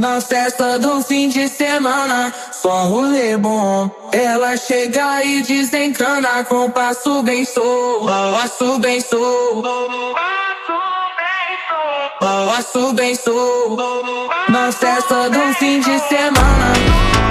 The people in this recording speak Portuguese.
Na festa do fim de semana, só rolê bom. Ela chega e desencana com passo bem sou, passo bem sou, passo bem sou. Na festa do fim de semana.